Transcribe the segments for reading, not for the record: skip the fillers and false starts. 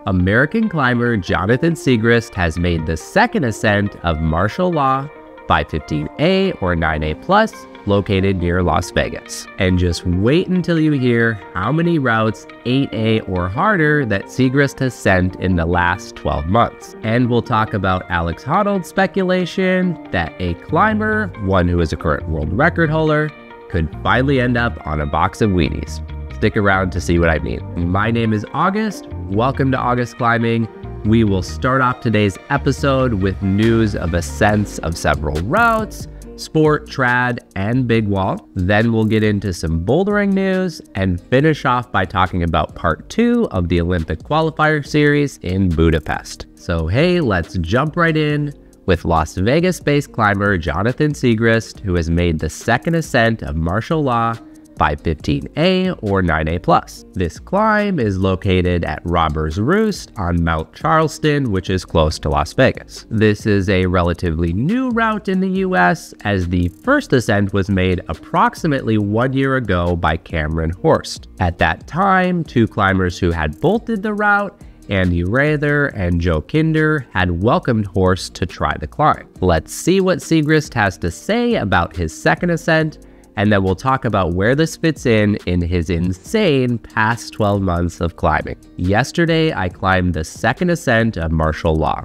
American climber Jonathan Siegrist has made the second ascent of Martial Law 515A or 9A Plus, located near Las Vegas. And just wait until you hear how many routes 8A or harder that Siegrist has sent in the last 12 months. And we'll talk about Alex Honnold's speculation that a climber, one who is a current world record holder, could finally end up on a box of Wheaties. Stick around to see what I mean. My name is August. Welcome to August Climbing. We will start off today's episode with news of ascents of several routes, sport, trad, and big wall. Then we'll get into some bouldering news and finish off by talking about part 2 of the Olympic Qualifier Series in Budapest. So hey, let's jump right in with Las Vegas-based climber Jonathan Siegrist, who has made the second ascent of Martial Law 515A or 9A Plus. This climb is located at Robber's Roost on Mount Charleston, which is close to Las Vegas. This is a relatively new route in the US, as the first ascent was made approximately 1 year ago by Cameron Horst. At that time, two climbers who had bolted the route, Andy Rather and Joe Kinder, had welcomed Horst to try the climb. Let's see what Siegrist has to say about his second ascent, and then we'll talk about where this fits in his insane past 12 months of climbing. Yesterday, I climbed the second ascent of Martial Law.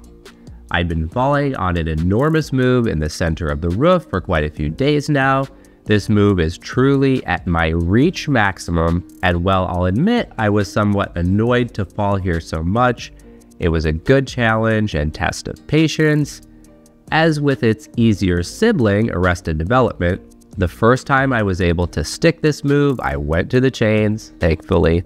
I'd been falling on an enormous move in the center of the roof for quite a few days now. This move is truly at my reach maximum, and while I'll admit I was somewhat annoyed to fall here so much, it was a good challenge and test of patience. As with its easier sibling, Arrested Development, the first time I was able to stick this move, I went to the chains, thankfully.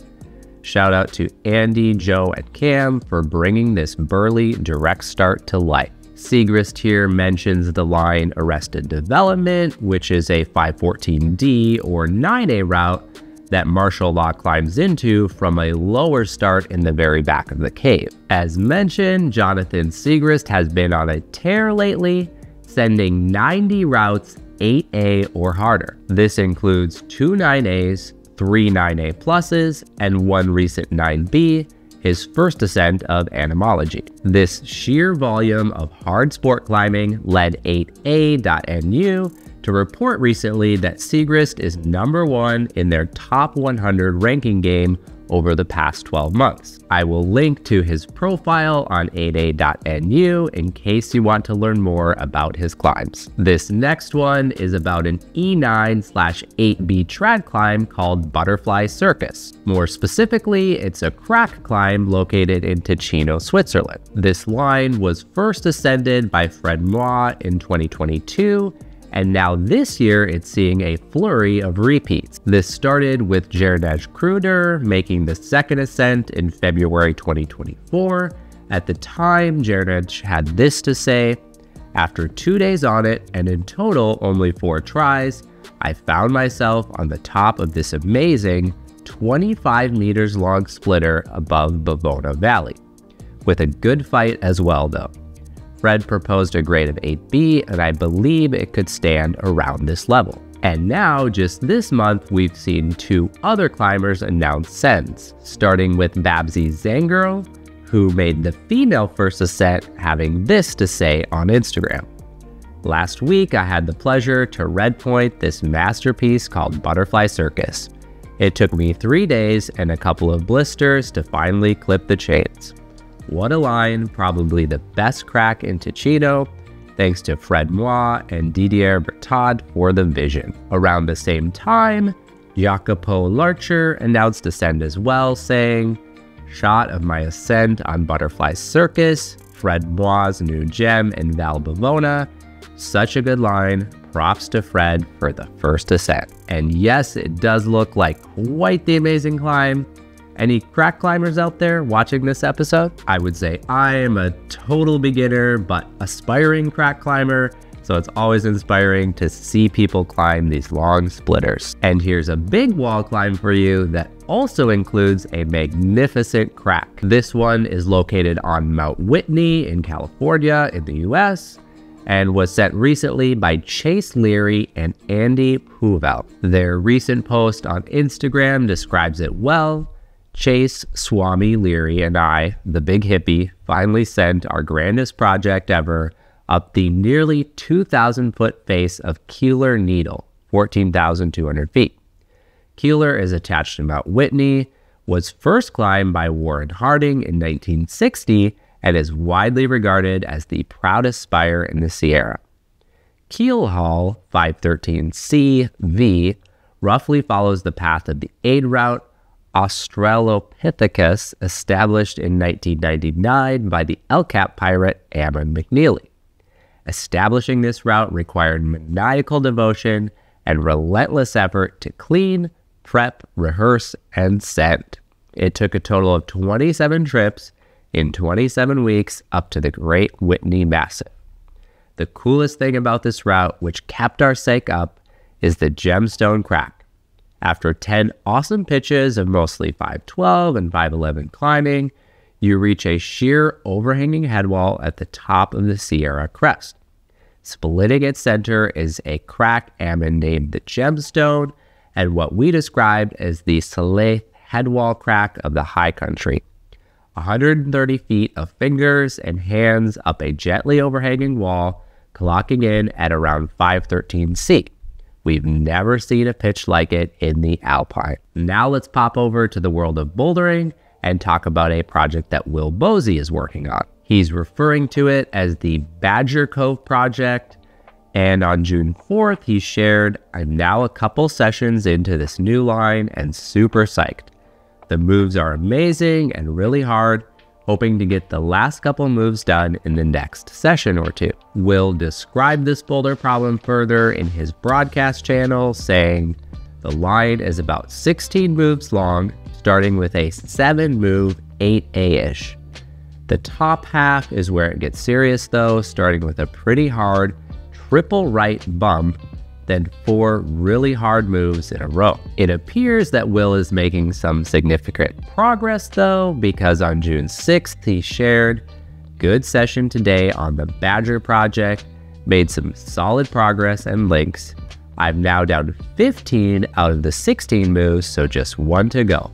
Shout out to Andy, Joe, and Cam for bringing this burly direct start to life. Siegrist here mentions the line Arrested Development, which is a 514D or 9A route that Martial Law climbs into from a lower start in the very back of the cave. As mentioned, Jonathan Siegrist has been on a tear lately, sending 90 routes 8A or harder. This includes 2 9As, 3 9A pluses, and 1 recent 9B, his first ascent of Animology. This sheer volume of hard sport climbing led 8A.NU to report recently that Siegrist is #1 in their top 100 ranking game over the past 12 months. I will link to his profile on 8A.NU in case you want to learn more about his climbs. This next one is about an E9/8B trad climb called Butterfly Circus. More specifically, it's a crack climb located in Ticino, Switzerland. This line was first ascended by Fred Moi in 2022, and now this year it's seeing a flurry of repeats. This started with Jernej Kruder making the second ascent in February 2024. At the time, Jernej had this to say: "After 2 days on it, and in total only 4 tries, I found myself on the top of this amazing 25 meters long splitter above Bavona Valley. With a good fight as well though. Fred proposed a grade of 8B, and I believe it could stand around this level." And now, just this month, we've seen 2 other climbers announce sends, starting with Babsi Zangerl, who made the female first ascent, having this to say on Instagram: "Last week, I had the pleasure to red point this masterpiece called Butterfly Circus. It took me 3 days and a couple of blisters to finally clip the chains. What a line, probably the best crack in Ticino. Thanks to Fred Moi and Didier Bertad for the vision." Around the same time, Jacopo Larcher announced ascent as well, saying, "Shot of my ascent on Butterfly Circus, Fred Moi's new gem in Val Bavona. Such a good line. Props to Fred for the first ascent." And yes, it does look like quite the amazing climb. Any crack climbers out there watching this episode? I would say I am a total beginner but aspiring crack climber, so it's always inspiring to see people climb these long splitters. And here's a big wall climb for you that also includes a magnificent crack. This one is located on Mount Whitney in California in the US, and was sent recently by Chase Leary and Andy Puhvel. Their recent post on Instagram describes it well. Chase, Swami, Leary, and I, the big hippie, finally sent our grandest project ever up the nearly 2,000-foot face of Keeler Needle, 14,200 feet. Keeler is attached to Mount Whitney, was first climbed by Warren Harding in 1960, and is widely regarded as the proudest spire in the Sierra. Keel Hall 513C-V roughly follows the path of the aid route Australopithecus, established in 1999 by the El Cap pirate Ammon McNeely. Establishing this route required maniacal devotion and relentless effort to clean, prep, rehearse, and scent. It took a total of 27 trips in 27 weeks up to the Great Whitney Massif. The coolest thing about this route, which kept our sake up, is the Gemstone Crack. After 10 awesome pitches of mostly 512 and 511 climbing, you reach a sheer overhanging headwall at the top of the Sierra crest. Splitting its center is a crack Ammon named the Gemstone, and what we described as the Saleh headwall crack of the high country. 130 feet of fingers and hands up a gently overhanging wall, clocking in at around 513C. We've never seen a pitch like it in the Alpine. Now let's pop over to the world of bouldering and talk about a project that Will Bosi is working on. He's referring to it as the Badger Cove project, and on June 4th, he shared, "I'm now a couple sessions into this new line and super psyched. The moves are amazing and really hard, hoping to get the last couple moves done in the next session or two." Will described this boulder problem further in his broadcast channel, saying, "The line is about 16 moves long, starting with a 7-move 8A-ish. The top half is where it gets serious though, starting with a pretty hard triple right bump, then 4 really hard moves in a row." It appears that Will is making some significant progress though, because on June 6th he shared, "Good session today on the Badger project, made some solid progress and links. I've now done 15 out of the 16 moves, so just 1 to go.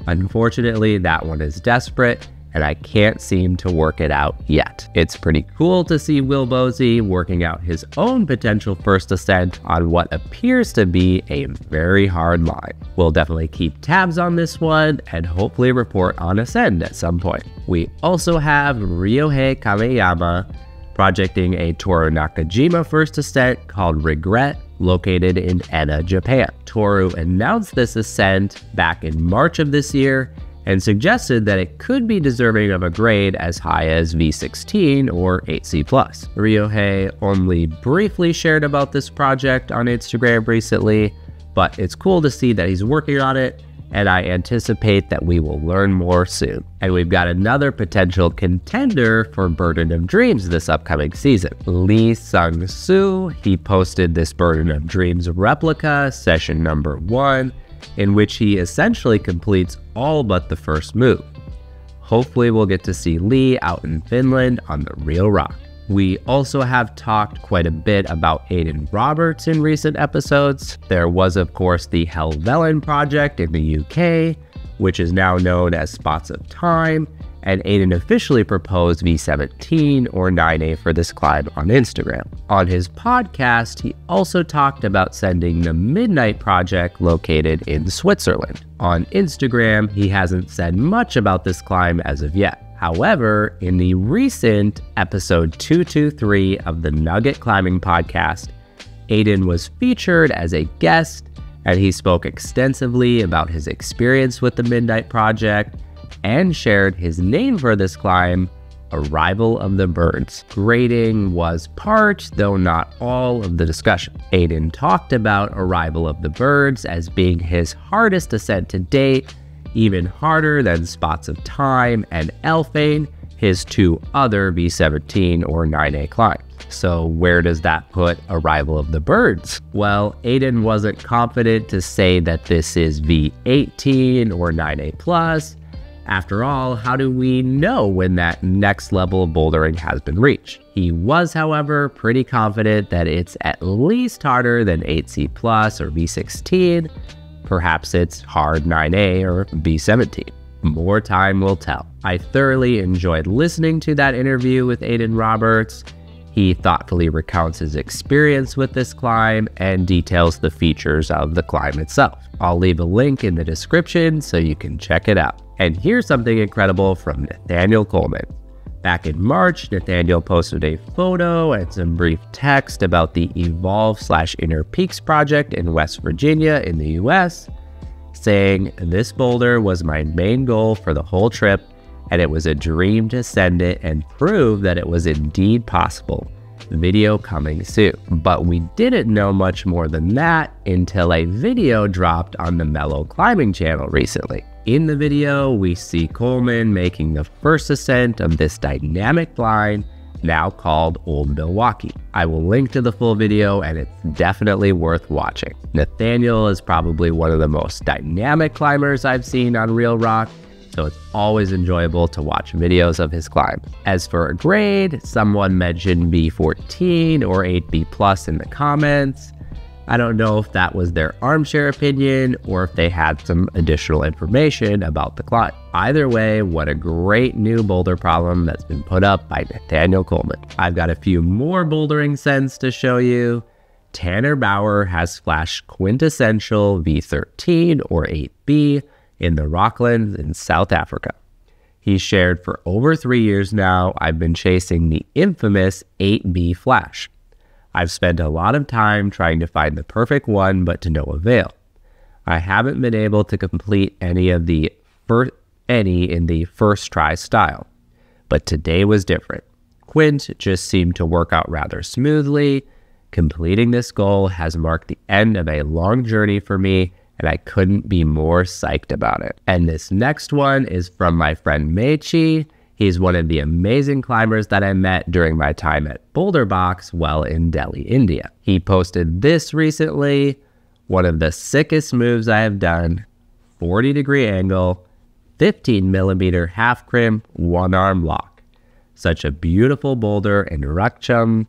Unfortunately, that one is desperate, and I can't seem to work it out yet." It's pretty cool to see Will Bosi working out his own potential first ascent on what appears to be a very hard line. We'll definitely keep tabs on this one and hopefully report on Ascent at some point. We also have Ryohei Kameyama projecting a Toru Nakajima first ascent called Regret, located in Ena, Japan. Toru announced this ascent back in March of this year and suggested that it could be deserving of a grade as high as V16 or 8C+. Ryohei only briefly shared about this project on Instagram recently, but it's cool to see that he's working on it, and I anticipate that we will learn more soon. And we've got another potential contender for Burden of Dreams this upcoming season. Lee Sung-soo, he posted this Burden of Dreams replica, session number 1, in which he essentially completes all but the first move. Hopefully we'll get to see Lee out in Finland on the real rock. We also have talked quite a bit about Aidan Roberts in recent episodes. There was of course the Helvellyn project in the UK, which is now known as Spots of Time, and Aidan officially proposed V17 or 9A for this climb on Instagram. On his podcast, he also talked about sending the Midnight project located in Switzerland. On Instagram, he hasn't said much about this climb as of yet. However, in the recent episode 223 of the Nugget Climbing podcast, Aidan was featured as a guest, and he spoke extensively about his experience with the Midnight project and shared his name for this climb, Arrival of the Birds. Grading was part, though not all, of the discussion. Aidan talked about Arrival of the Birds as being his hardest ascent to date, even harder than Spots of Time and Elfane, his 2 other V17 or 9A climbs. So where does that put Arrival of the Birds? Well, Aidan wasn't confident to say that this is V18 or 9A+. After all, how do we know when that next level of bouldering has been reached? He was, however, pretty confident that it's at least harder than 8C+ or V16. Perhaps it's hard 9A or V17. More time will tell. I thoroughly enjoyed listening to that interview with Aidan Roberts. He thoughtfully recounts his experience with this climb and details the features of the climb itself. I'll leave a link in the description so you can check it out. And here's something incredible from Nathaniel Coleman. Back in March, Nathaniel posted a photo and some brief text about the Evolve/Inner Peaks project in West Virginia in the US, saying, "This boulder was my main goal for the whole trip, and it was a dream to ascend it and prove that it was indeed possible. Video coming soon." But we didn't know much more than that until a video dropped on the Mellow Climbing channel recently. In the video, we see Coleman making the first ascent of this dynamic climb, now called Old Milwaukee. I will link to the full video, and it's definitely worth watching. Nathaniel is probably one of the most dynamic climbers I've seen on Real Rock, so it's always enjoyable to watch videos of his climb. As for a grade, someone mentioned B14 or 8B plus in the comments. I don't know if that was their armchair opinion or if they had some additional information about the climb. Either way, what a great new boulder problem that's been put up by Nathaniel Coleman. I've got a few more bouldering sends to show you. Tanner Bauer has flashed Quintessential V13 or 8B in the Rocklands in South Africa. He shared, "For over 3 years now, I've been chasing the infamous 8B flash. I've spent a lot of time trying to find the perfect one, but to no avail. I haven't been able to complete any in the first try style. But today was different. Quint just seemed to work out rather smoothly. Completing this goal has marked the end of a long journey for me, and I couldn't be more psyched about it." And this next one is from my friend Maichii. He's one of the amazing climbers that I met during my time at Boulder Box while in Delhi, India. He posted this recently: "One of the sickest moves I have done, 40-degree angle, 15mm half crimp, one-arm lock. Such a beautiful boulder in Rakcham,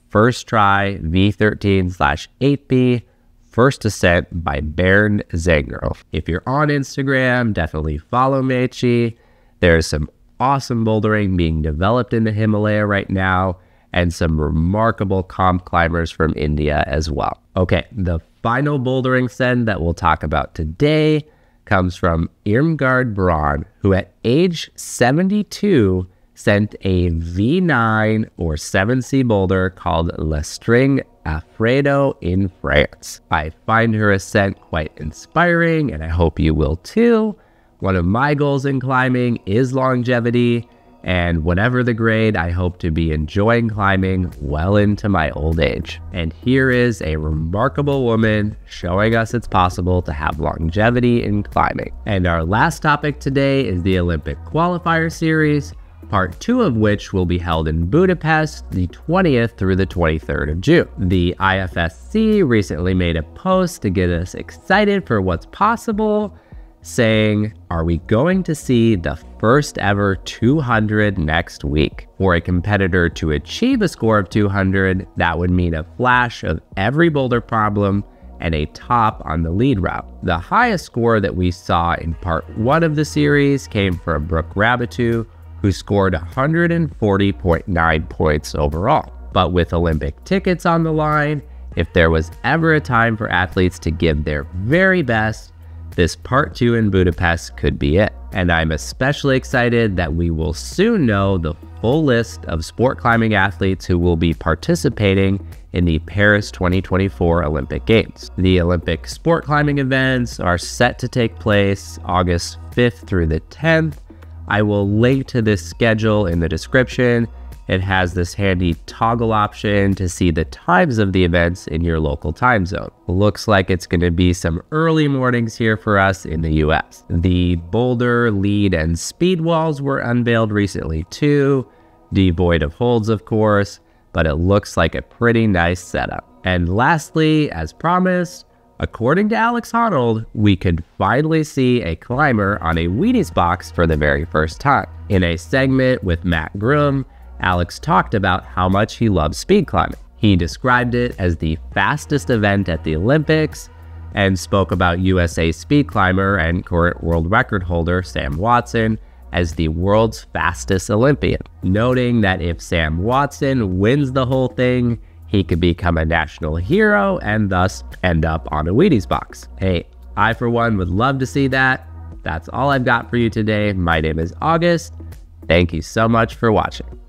first try, V13/8B, first ascent by Bernd Zangerl." If you're on Instagram, definitely follow Maichii. There's some awesome bouldering being developed in the Himalaya right now, and some remarkable comp climbers from India as well. Okay, the final bouldering send that we'll talk about today comes from Irmgard Braun, who at age 72 sent a V9 or 7C boulder called La String Alfredo in France. I find her ascent quite inspiring, and I hope you will too. One of my goals in climbing is longevity, and whatever the grade, I hope to be enjoying climbing well into my old age. And here is a remarkable woman showing us it's possible to have longevity in climbing. And our last topic today is the Olympic Qualifier Series, part 2 of which will be held in Budapest the 20th through the 23rd of June. The IFSC recently made a post to get us excited for what's possible, saying, "Are we going to see the first ever 200 next week?" For a competitor to achieve a score of 200, that would mean a flash of every boulder problem and a top on the lead route. The highest score that we saw in part 1 of the series came from Brooke Rabatou, who scored 140.9 points overall. But with Olympic tickets on the line, if there was ever a time for athletes to give their very best, this part 2 in Budapest could be it. And I'm especially excited that we will soon know the full list of sport climbing athletes who will be participating in the Paris 2024 Olympic Games. The Olympic sport climbing events are set to take place August 5th through the 10th. I will link to this schedule in the description. It has this handy toggle option to see the times of the events in your local time zone. Looks like it's going to be some early mornings here for us in the US. The boulder, lead, and speed walls were unveiled recently too, devoid of holds of course, but it looks like a pretty nice setup. And lastly, as promised, according to Alex Honnold, we could finally see a climber on a Wheaties box for the very first time. In a segment with Matt Groom, Alex talked about how much he loves speed climbing. He described it as the fastest event at the Olympics, and spoke about USA speed climber and current world record holder Sam Watson as the world's fastest Olympian, noting that if Sam Watson wins the whole thing, he could become a national hero and thus end up on a Wheaties box. Hey, I for one would love to see that. That's all I've got for you today. My name is August. Thank you so much for watching.